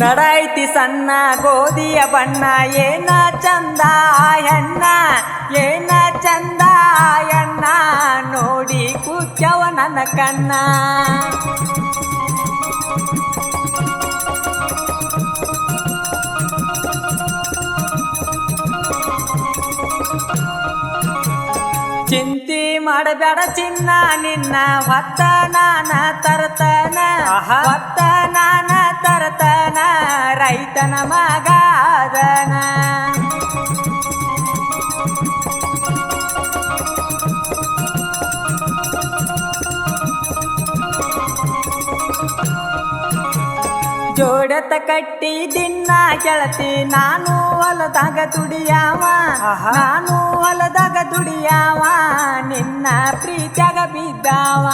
ನಡೈತಿ ಸಣ್ಣ ಗೋಧಿಯ ಬಣ್ಣ ಏನ ಚಂದ ಹೆಣ್ಣ ಏನ ಚಂದ ಎಣ್ಣ ನೋಡಿ ಕೂತ್ಯವ ನನ್ನ ಕಣ್ಣ ಚಿಂತಿ ಮಾಡಬೇಡ ಚಿನ್ನ ನಿನ್ನ ಹೊತ್ತ ನಾನ ತರ್ತನ ಹೊತ್ತ ನಾನ ತರ್ತನ ರೈತನ ಮಗಾದನ ಜೋಡತ ಕಟ್ಟಿ ದಿನ ಗೆಳತಿ ನಾನು ಹೊಲದಾಗ ದುಡಿಯಾವ ನಾನು ಹೊಲದಾಗ ದುಡಿಯಾವ ನಿನ್ನ ಪ್ರೀತ್ಯಾಗ ಬಿದ್ದಾವ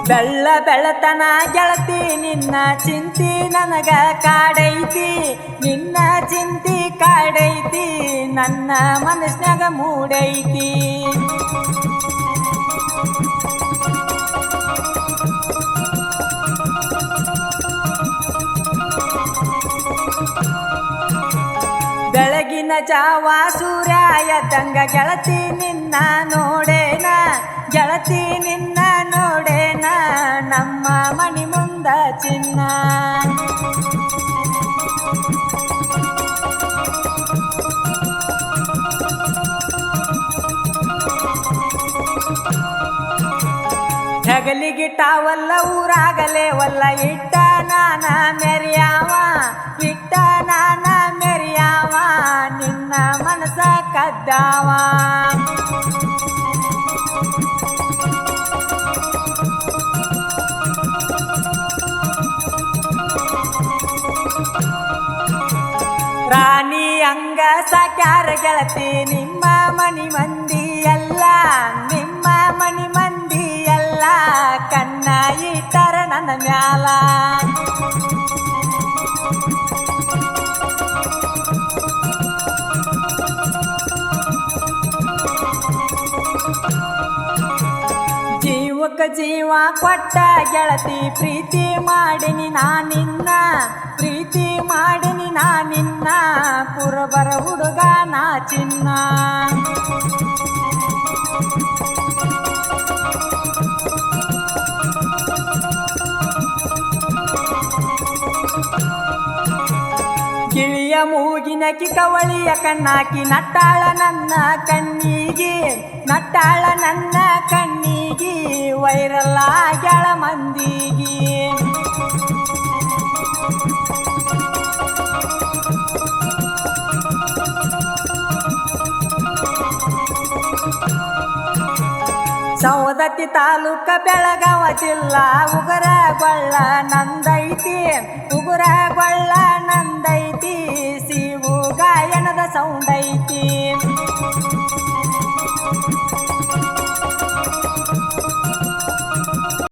ಬೆಳ್ಳ ಬೆಳತನ ಗೆಳತಿ ನಿನ್ನ ಚಿಂತಿ ನನಗ ಕಾಡೈತಿ ನಿನ್ನ ಚಿಂತಿ ಕಾಡೈತಿ ನನ್ನ ಮನಸ್ನಾಗ ಮೂಡೈತಿ ಬೆಳಗಿನ ಜಾವ ಸೂರ್ಯ ಎದ್ದಂಗ ಗೆಳತಿ ನಿನ್ನ ನೋಡೇನ ಗೆಳತಿ ನಿನ್ನ ನೋಡೇನ ನಮ್ಮ ಮನಿ ಮುಂದ ಚಿನ್ನ ಹೆಗಲಿಗಿಟ್ಟಾವಲ್ಲ ಊರಾಗಲೇವಲ್ಲ ಇಟ್ಟ ನಾನ ಮೆರಿಯಾವ ಇಟ್ಟ ನಾನ ಮೆರಿಯಾವ ನಿನ್ನ ಮನಸ ಕದ್ದಾವ ರಾಣಿ ಅಂಗ ಸಾಕ್ಯಾರ ಗೆಳತಿ ನಿಮ್ಮ ಮನಿ ಮಂದಿ ಎಲ್ಲ ನಿಮ್ಮ ಮನಿ ಮಂದಿ ಎಲ್ಲ ಕಣ್ಣ ಇಟ್ಟರ ನನ್ನ ಮ್ಯಾಲ ಜೀವಕ್ಕ ಜೀವ ಕೊಟ್ಟ ಗೆಳತಿ ಪ್ರೀತಿ ಮಾಡಿನಿ ನಾನಿನ್ನ ಪ್ರೀತಿ ಮಾಡಿನಿ ನಾನಿನ್ನ ಪುರಬರ ಹುಡುಗ ನಾ ಚಿನ್ನ ಗಿಳಿಯ ಮೂಗಿನಕಿ ಕವಳಿಯ ಕಣ್ಣಾಕಿ ನಟ್ಟಾಳ ನನ್ನ ಕಣ್ಣಿಗೆ ನಟ್ಟಾಳ ನನ್ನ ಕಣ್ಣಿಗೆ ವೈರಲ್ಲ ಆಗ್ಯಾಳ ಮಂದಿಗೆ ಸವದತ್ತಿ ತಾಲೂಕ ಬೆಳಗಾವ ಜಿಲ್ಲಾ ಉಗುರಗೊಳ್ಳ ನಂದೈತಿ ಉಗುರಗೊಳ್ಳ ನಂದೈತಿ ಶಿವು ಗಾಯನದ ಸೌಂಡ್ ಐತಿ